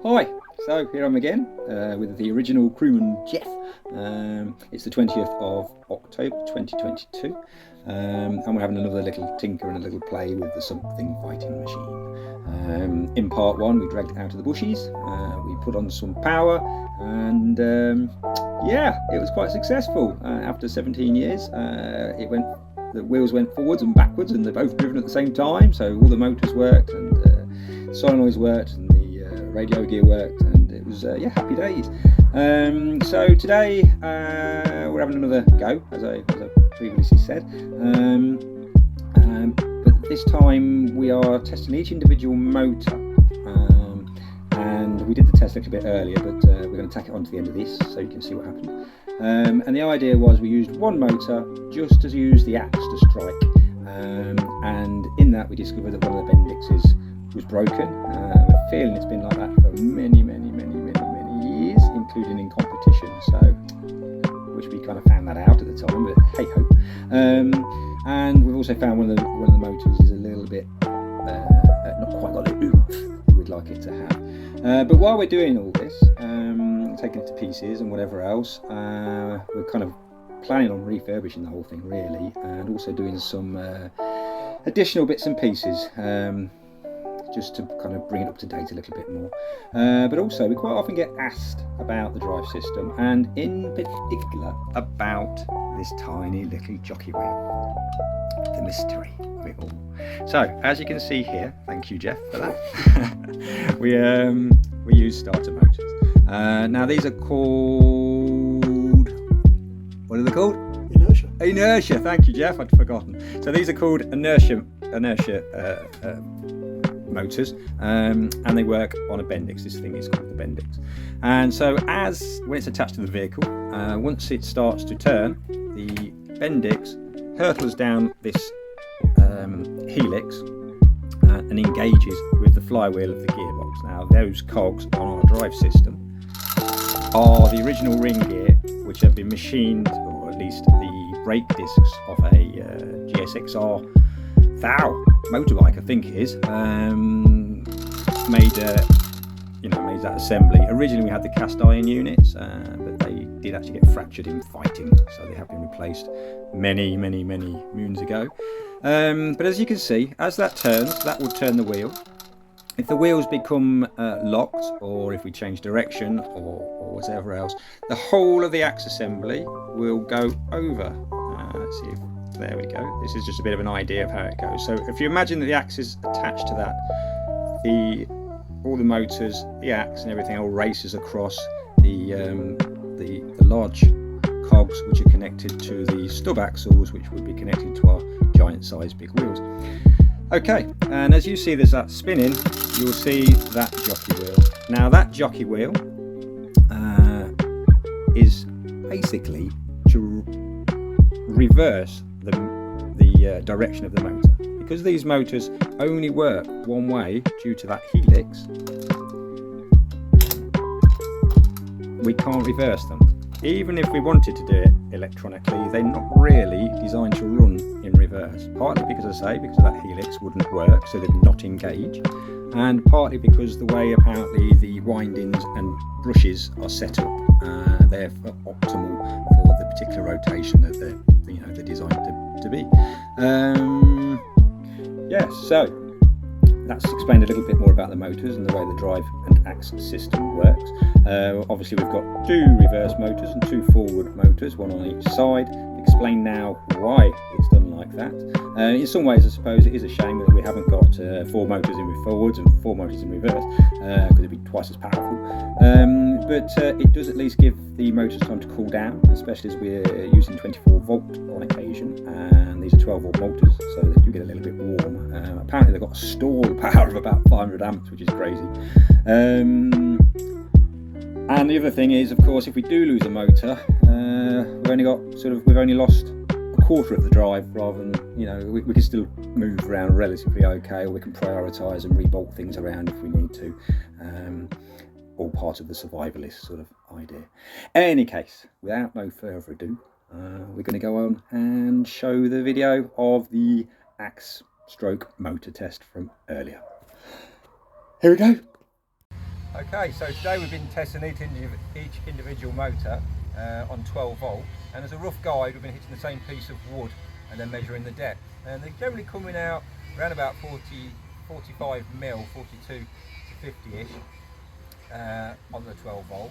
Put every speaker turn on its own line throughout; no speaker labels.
Hi, so here I'm again with the original crewman Jeff. It's the 20th of October 2022 and we're having another little tinker and a little play with the SumpThing fighting machine. In part one we dragged it out of the bushes, we put on some power and yeah, it was quite successful. After 17 years the wheels went forwards and backwards and they're both driven at the same time, so all the motors worked and solenoids worked and radio gear worked, and it was yeah, happy days. So today we're having another go, as I previously said, but this time we are testing each individual motor, and we did the test a little bit earlier, but we're going to tack it on to the end of this so you can see what happened. And the idea was we used one motor just to use the axe to strike, and in that we discovered that one of the bendixes was broken. I'm feeling it's been like that for many years, including in competition, so I wish we kind of found that out at the time, but hey ho. And we've also found one of the motors is a little bit not quite got the oomph we'd like it to have. But while we're doing all this, taking it to pieces and whatever else, we're kind of planning on refurbishing the whole thing really, and also doing some additional bits and pieces, just to kind of bring it up to date a little bit more. But also we quite often get asked about the drive system, and in particular about this tiny little jockey wheel, the mystery of it all. So as you can see here, thank you Jeff for that, we use starter motors. Now these are called, what are they called? Inertia, thank you Jeff, I'd forgotten. So these are called inertia motors, and they work on a bendix. This thing is called the bendix, and so when it's attached to the vehicle, once it starts to turn, the bendix hurtles down this helix and engages with the flywheel of the gearbox. Now those cogs on our drive system are the original ring gear, which have been machined, or at least the brake discs of a GSXR Thou motorbike, I think it is, made that assembly. Originally we had the cast iron units, but they did actually get fractured in fighting, so they have been replaced many moons ago. But as you can see, as that turns, that will turn the wheel. If the wheels become locked, or if we change direction, or whatever else, the whole of the axe assembly will go over. Let's see if there we go. This is just a bit of an idea of how it goes. So if you imagine that the axe is attached to that, all the motors, the axe and everything all races across the large cogs, which are connected to the stub axles, which would be connected to our giant size big wheels. Okay, and as you see there's that spinning, you'll see that jockey wheel. Now that jockey wheel is basically to reverse the direction of the motor. Because these motors only work one way due to that helix, we can't reverse them. Even if we wanted to do it electronically, they're not really designed to run in reverse. Partly because because that helix wouldn't work, so they'd not engage, and partly because the way apparently the windings and brushes are set up, they're optimal for the particular rotation that they're designed to be. Yes, so that's explained a little bit more about the motors and the way the drive and axe system works. Obviously we've got 2 reverse motors and 2 forward motors, one on each side. Explain now why it's done like that. In some ways I suppose it is a shame that we haven't got 4 motors in forwards and 4 motors in reverse, because it'd be twice as powerful. But it does at least give the motors time to cool down, especially as we're using 24 volt on occasion, and these are 12 volt motors, so they do get a little bit warm. Apparently they've got a stall power of about 500 amps, which is crazy. And the other thing is, of course, if we do lose a motor, we've only lost a quarter of the drive, rather than, we can still move around relatively okay, or we can prioritise and rebolt things around if we need to. All part of the survivalist sort of idea. In any case, without no further ado, we're going to go on and show the video of the axe stroke motor test from earlier. Here we go. Okay, so today we've been testing each individual motor on 12 volt, and as a rough guide we've been hitting the same piece of wood and then measuring the depth, and they're generally coming out around about 45 mil, 42 to 50ish on the 12 volt,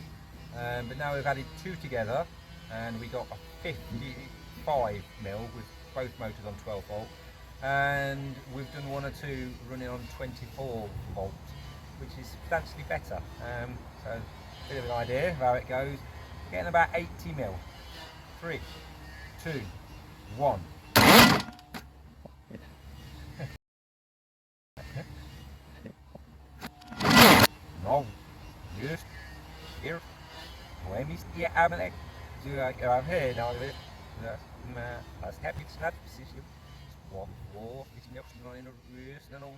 but now we've added two together and we got a 55 mil with both motors on 12 volt, and we've done one or two running on 24 volt, which is substantially better. So a bit of an idea of how it goes. Getting about 80 mil. 3, 2, 1. No, just here. When is the amulek? Do I hear now? That's happy to not position. One more. It's not in a race. No,